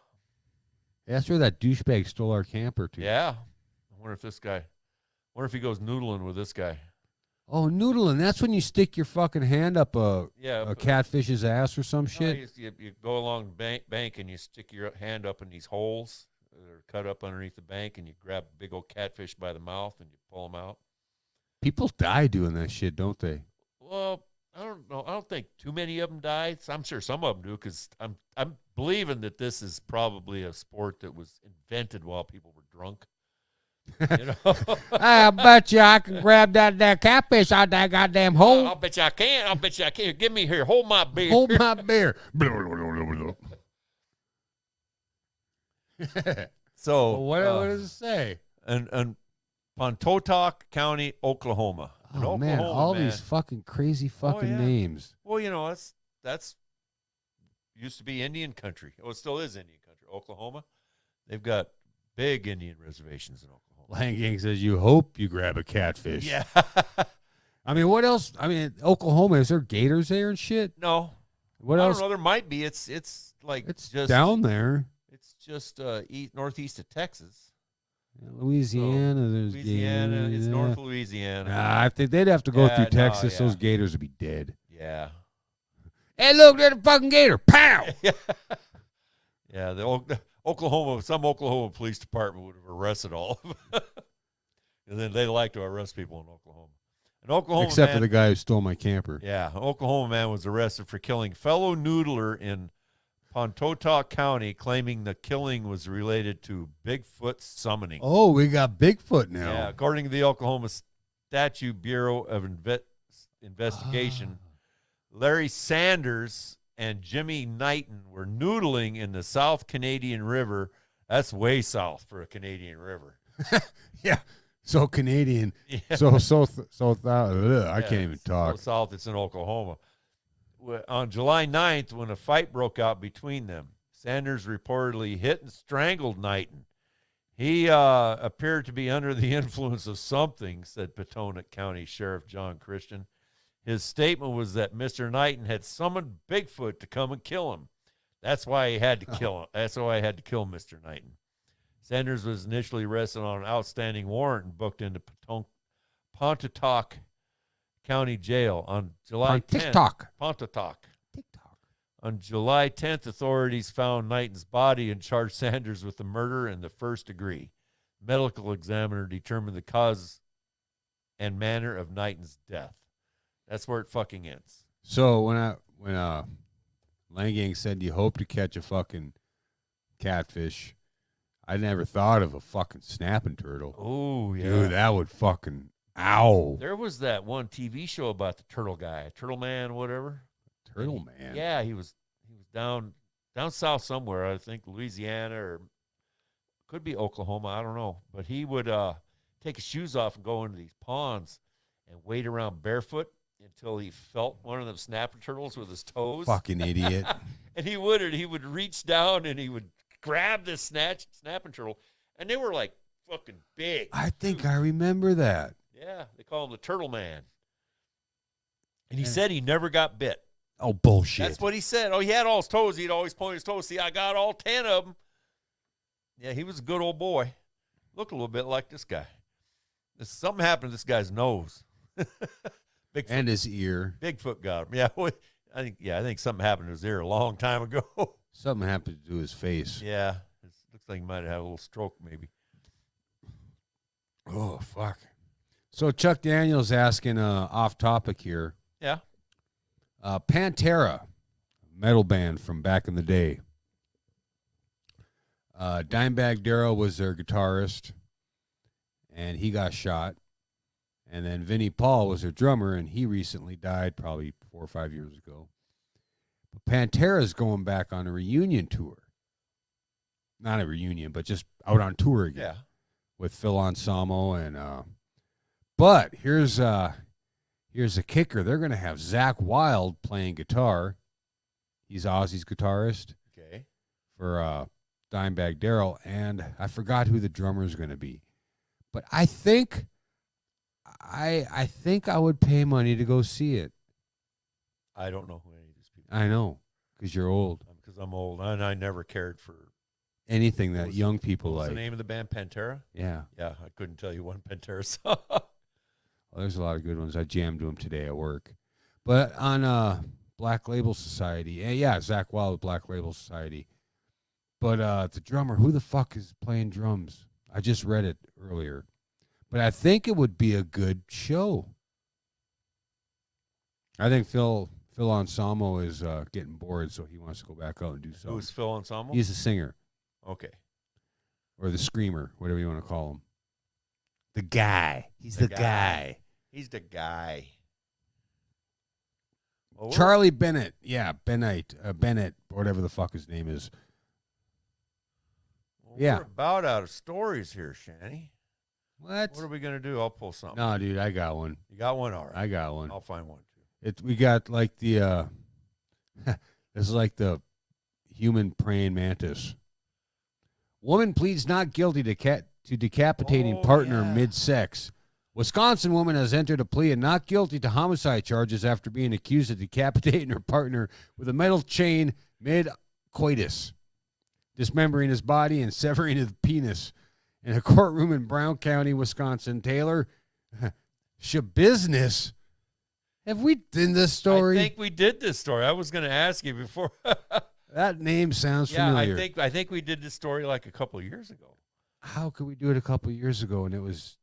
That's where that douchebag stole our camper to. Yeah. I wonder if he goes noodling with this guy. Oh, noodling. That's when you stick your fucking hand up a catfish's ass or some shit. You go along the bank and you stick your hand up in these holes that are cut up underneath the bank, and you grab a big old catfish by the mouth and you pull them out. People die doing that shit, don't they? Well, I don't know. I don't think too many of them die. I'm sure some of them do, because I'm believing that this is probably a sport that was invented while people were drunk. You know? I bet you I can grab that catfish out that goddamn hole. I'll bet you I can. I'll bet you I can. Give me here. Hold my beer. Hold my beer. So Well, what does it say? And Pontotoc County, Oklahoma. In Oh man, Oklahoma, all man. these fucking crazy fucking yeah. names. Well, you know, that's used to be Indian country. Oh, it still is Indian country. Oklahoma, they've got big Indian reservations in Oklahoma. Lang Gang says you hope you grab a catfish. Yeah. I mean, what else? I mean, Oklahoma, is there gators there and shit? No. What I else? don't know. There might be. It's like It's just down there. It's just northeast of Texas. Louisiana, there's Louisiana. gators. It's Yeah. North Louisiana. Nah, I think they'd have to go Yeah, through no, Texas. yeah. Those gators would be dead. Yeah. Hey, look, there's a fucking gator. Pow! Yeah. The Oklahoma police department would have arrested all of them. And then they like to arrest people in Oklahoma. An Oklahoma Except man, for the guy who stole my camper. Yeah, an Oklahoma man was arrested for killing fellow noodler in Pontotoc County, claiming the killing was related to Bigfoot summoning. Oh, we got Bigfoot now. Yeah, according to the Oklahoma Statute Bureau of Investigation, Larry Sanders and Jimmy Knighton were noodling in the South Canadian River. That's way south for a Canadian river. Yeah. So Canadian. Yeah. I can't even talk. So south, it's in Oklahoma. On July 9th, when a fight broke out between them, Sanders reportedly hit and strangled Knighton. He appeared to be under the influence of something, said Potomac County Sheriff John Christian. His statement was that Mr. Knighton had summoned Bigfoot to come and kill him. That's why he had to kill him. That's why I had to kill Mr. Knighton. Sanders was initially arrested on an outstanding warrant and booked into Pontotoc County Jail on July 10th. Pontotoc. On July 10th, authorities found Knighton's body and charged Sanders with the murder in the first degree. Medical examiner determined the cause and manner of Knighton's death. That's where it fucking ends. So when Lang Gang said you hope to catch a fucking catfish, I never thought of a fucking snapping turtle. Oh, yeah. Dude, that would fucking, ow. There was that one TV show about the turtle guy, Turtle Man, whatever. Turtle Man? Yeah, he was down south somewhere, I think Louisiana or could be Oklahoma, I don't know. But he would take his shoes off and go into these ponds and wade around barefoot until he felt one of them snapping turtles with his toes. Fucking idiot. And he would reach down and he would grab this snapping turtle, and they were like fucking big. I think I remember that. Yeah, they call him the Turtle Man. And he said he never got bit. Oh, bullshit. That's what he said. Oh, he had all his toes. He'd always point his toes. See, I got all 10 of them. Yeah, he was a good old boy. Looked a little bit like this guy. Something happened to this guy's nose. Bigfoot, and his ear. Bigfoot got him. Yeah, I think something happened to his ear a long time ago. Something happened to his face. Yeah, it looks like he might have had a little stroke, maybe. Oh, fuck. So Chuck Daniels asking off topic here. Yeah. Pantera, metal band from back in the day. Dimebag Darrell was their guitarist, and he got shot. And then Vinnie Paul was their drummer, and he recently died probably 4 or 5 years ago. But Pantera's going back on a reunion tour. Not a reunion, but just out on tour again. Yeah. With Phil Anselmo and but here's a kicker. They're going to have Zakk Wylde playing guitar. He's Ozzy's guitarist Okay. for Dimebag Darrell, and I forgot who the drummer is going to be. But I think I think I would pay money to go see it. I don't know who any of these people I know, because you're old. because I'm old and I never cared for Anything that was- young people what was like. the name of the band, Pantera? Yeah. Yeah, I couldn't tell you one Pantera song. Well, there's a lot of good ones. I jammed to them today at work. But on Black Label Society, yeah, Zach Wild with Black Label Society. But the drummer, who the fuck is playing drums? I just read it earlier. But I think it would be a good show. I think Phil Anselmo is getting bored, so he wants to go back out and do something. Who's Phil Anselmo? He's a singer. Okay. Or the screamer, whatever you want to call him. The guy. He's the guy. He's the guy. Well, Charlie Bennett. Yeah, Bennett, whatever the fuck his name is. Yeah. We're about out of stories here, Shanny. What? What are we going to do? I'll pull something. No, dude, I got one. You got one? All right. I got one. I'll find one, too. We got like the this is like the human praying mantis. Woman pleads not guilty to decapitating partner mid-sex. Wisconsin woman has entered a plea of not guilty to homicide charges after being accused of decapitating her partner with a metal chain mid-coitus, dismembering his body and severing his penis. In a courtroom in Brown County, Wisconsin, Taylor Shabusiness. Have we done this story? I think we did this story. I was going to ask you before. That name sounds Yeah, familiar. I think we did this story like a couple of years ago. How could we do it a couple of years ago and it was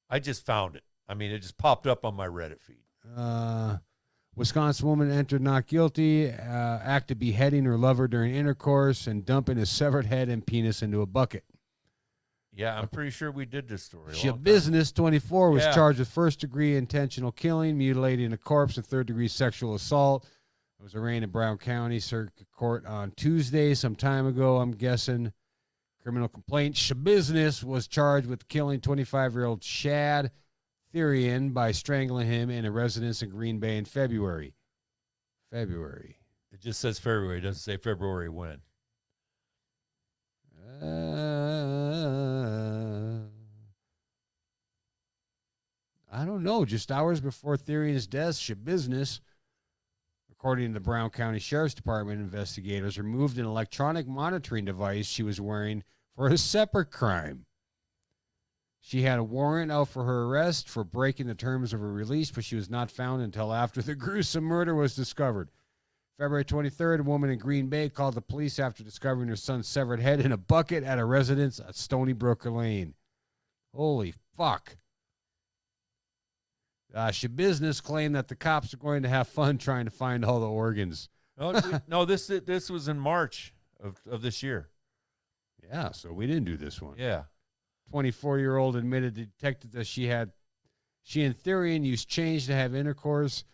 I just found it. I mean, it just popped up on my Reddit feed. Wisconsin woman entered not guilty, act of beheading her lover during intercourse and dumping his severed head and penis into a bucket. Yeah, I'm pretty sure we did this story. Shabusiness, 24, was Yeah. charged with first-degree intentional killing, mutilating a corpse, and third-degree sexual assault. It was arraigned in Brown County Circuit Court on Tuesday, some time ago, I'm guessing. Criminal complaint. Shabusiness was charged with killing 25-year-old Shad Therian by strangling him in a residence in Green Bay in February. It just says February. It doesn't say February when. I don't know. Just hours before Therian's death, Shabusiness, according to the Brown County Sheriff's Department investigators, removed an electronic monitoring device she was wearing for a separate crime. She had a warrant out for her arrest for breaking the terms of her release, but she was not found until after the gruesome murder was discovered. February 23rd, a woman in Green Bay called the police after discovering her son's severed head in a bucket at a residence at Stony Brook Lane. Holy fuck. Shabusiness claimed that the cops are going to have fun trying to find all the organs. No, this was in March of this year. Yeah, so we didn't do this one. Yeah. 24-year-old admitted to detective that she and Therian used change to have intercourse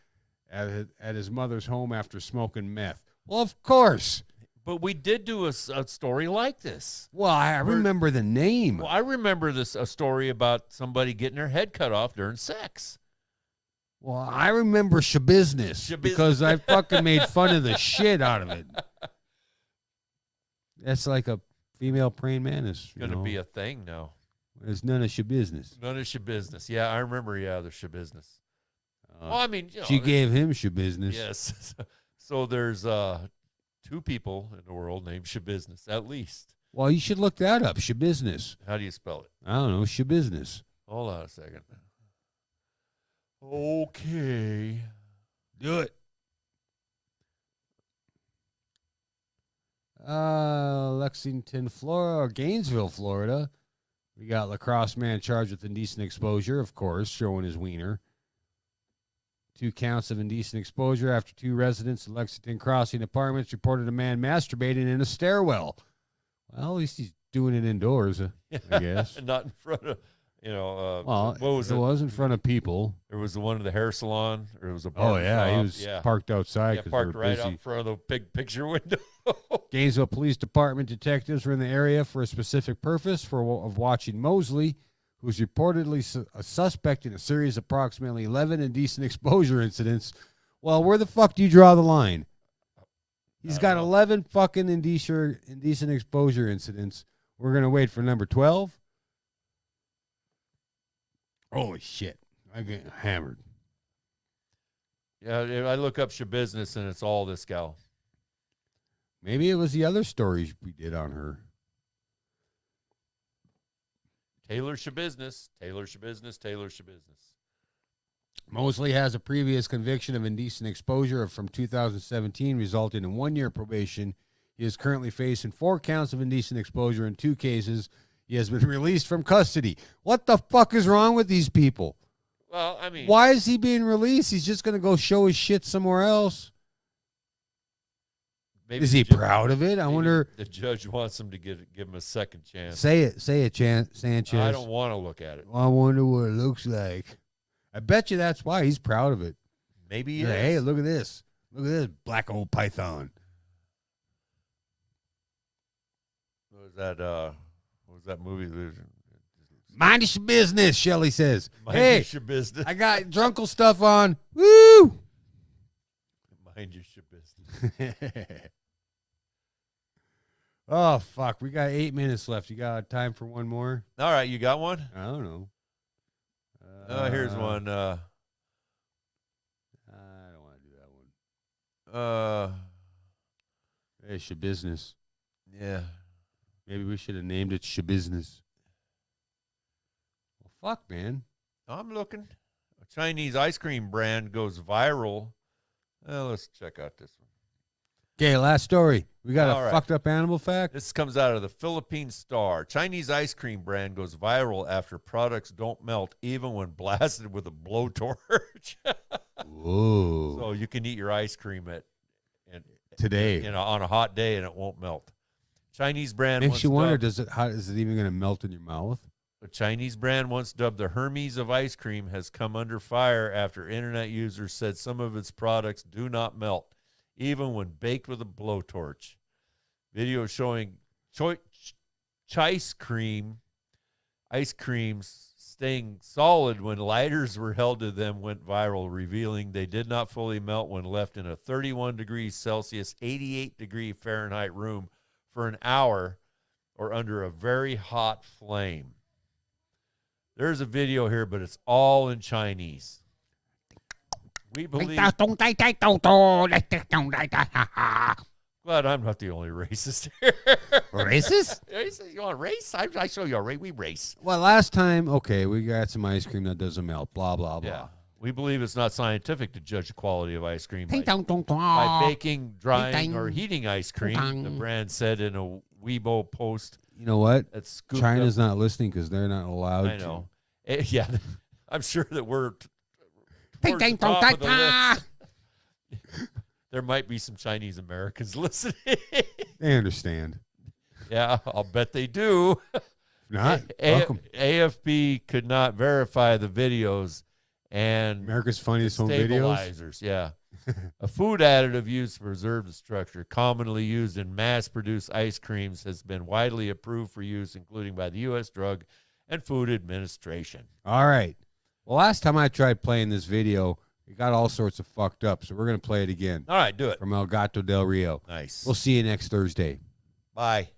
at his mother's home after smoking meth. Well, of course. But we did do a story like this. Well, I remember the name. Well, I remember a story about somebody getting their head cut off during sex. Well, I remember Shabusiness because I fucking made fun of the shit out of it. That's like a female praying mantis. It's going to be a thing now. It's none of Shabusiness. None of Shabusiness. Yeah, I remember. Yeah, the Shabusiness. Well, I mean, she gave him Shabusiness. Yes. So there's two people in the world named Shabusiness, at least. Well, you should look that up. Shabusiness. How do you spell it? I don't know. Shabusiness. Hold on a second. Okay. Do it. Lexington, Florida, or Gainesville, Florida. We got lacrosse man charged with indecent exposure, of course, showing his wiener. 2 counts of indecent exposure after 2 residents of Lexington Crossing Apartments reported a man masturbating in a stairwell. Well, at least he's doing it indoors, I guess. Not in front of, Well, what was it was in front of people. There was the one at the hair salon. There was a Oh, yeah. He shop. was Yeah. parked outside because parked they were right busy. out front of the big picture window. Gainesville Police Department detectives were in the area for a specific purpose of watching Mosley, who was reportedly a suspect in a series of approximately 11 indecent exposure incidents. Well, where the fuck do you draw the line? He's got 11 fucking indecent exposure incidents. We're going to wait for number 12. Holy shit. I get hammered. Yeah, I look up Shabusiness, and it's all this gal. Maybe it was the other stories we did on her. Taylor Shabusiness. Taylor Shabusiness. Taylor Shabusiness. Mosley has a previous conviction of indecent exposure from 2017, resulting in 1 year probation. He is currently facing 4 counts of indecent exposure in 2 cases. He has been released from custody. What the fuck is wrong with these people? Well, I mean, why is he being released? He's just going to go show his shit somewhere else. maybe Is he the ju- proud of it? I maybe wonder. the judge wants him to give him a second chance. Say it, Sanchez. I don't want to look at it. I wonder what it looks like. I bet you that's why he's proud of it. Maybe He's it like, is. hey, look at this. Look at this black old python. What was that movie? Mind your business, Shelly says. Mind Hey, your business. I got drunkle stuff on. Woo! Mind your business. Oh, fuck. We got 8 minutes left. You got time for one more? All right, you got one? I don't know. Here's one. I don't want to do that one. Hey, Shabusiness. Yeah. Maybe we should have named it Shabusiness. Well, fuck, man. I'm looking. A Chinese ice cream brand goes viral. Let's check out this one. Okay, last story. We got All a right. fucked up animal fact. This comes out of the Philippine Star. Chinese ice cream brand goes viral after products don't melt even when blasted with a blowtorch. Whoa. So you can eat your ice cream Today. on a hot day and it won't melt. Chinese brand Makes once you wonder, dubbed- is it even going to melt in your mouth? A Chinese brand once dubbed the Hermes of ice cream has come under fire after internet users said some of its products do not melt, even when baked with a blowtorch. Video showing ice creams staying solid when lighters were held to them went viral, revealing they did not fully melt when left in a 31 degrees Celsius, 88 degree Fahrenheit room for an hour or under a very hot flame. There's a video here, but it's all in Chinese. We believe... Glad I'm not the only racist here. Racist? You want race? I show you a race. We race. Well, last time, okay, we got some ice cream that doesn't melt, blah, blah, blah. Yeah. We believe it's not scientific to judge the quality of ice cream by baking, drying, or heating ice cream, the brand said in a Weibo post. You know what? That scooped China's up, not listening because they're not allowed I know. Yeah, I'm sure that we're towards the top of the list. There might be some Chinese Americans listening. They understand. Yeah, I'll bet they do. If not, welcome. AFP could not verify the videos and America's Funniest Home Videos. stabilizers. Yeah. A food additive used to preserve the structure, commonly used in mass-produced ice creams, has been widely approved for use, including by the U.S. Drug and Food Administration. All right. Well, last time I tried playing this video, it got all sorts of fucked up, so we're going to play it again All right, do it. from El Gato del Rio. Nice. We'll see you next Thursday. Bye.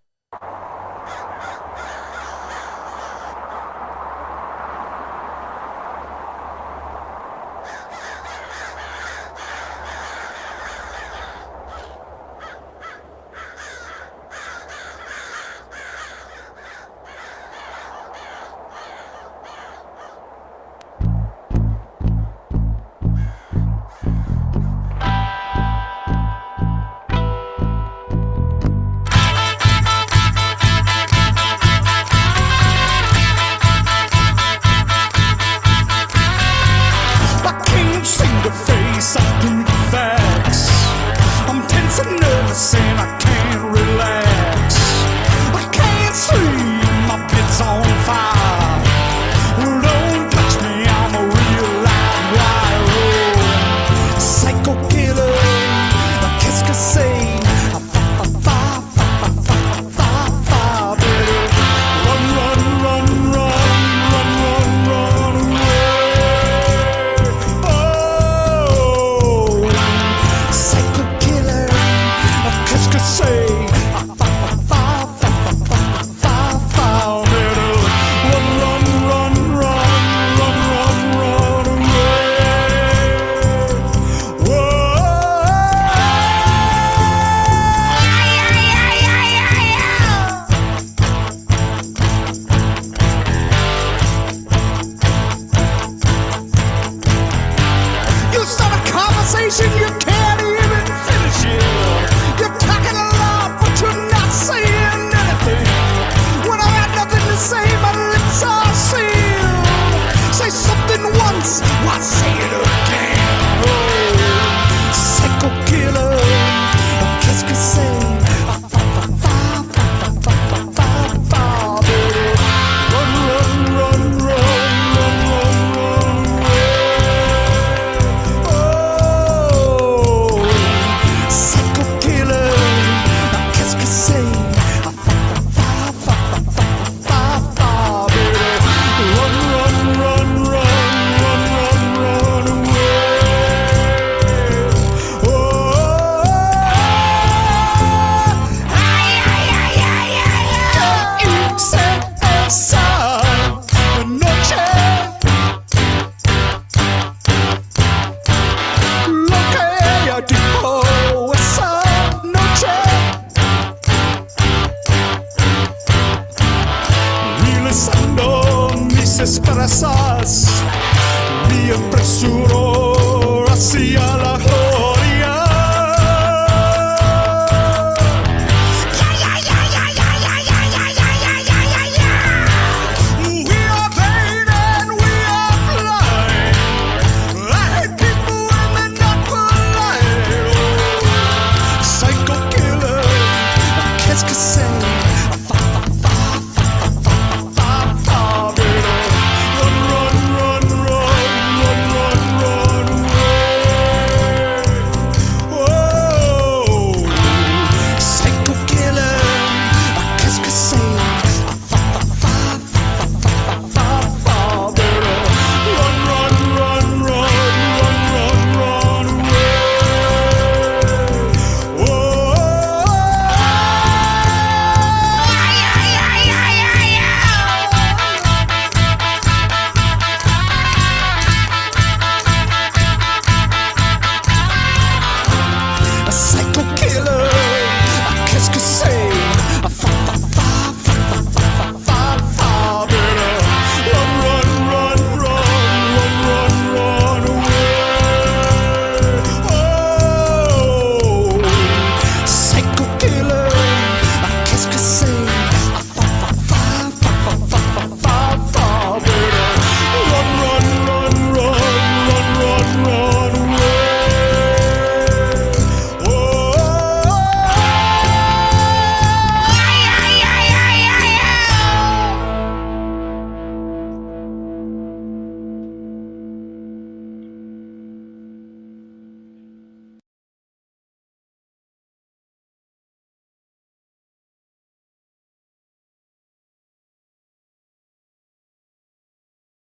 I can't seem to face up to the facts. I'm tense and nervous and I can't relax. I can't sleep, my bed's on fire. Don't touch me, I'm a real live wire. Psycho killer, qu'est-ce que c'est? conversation you can't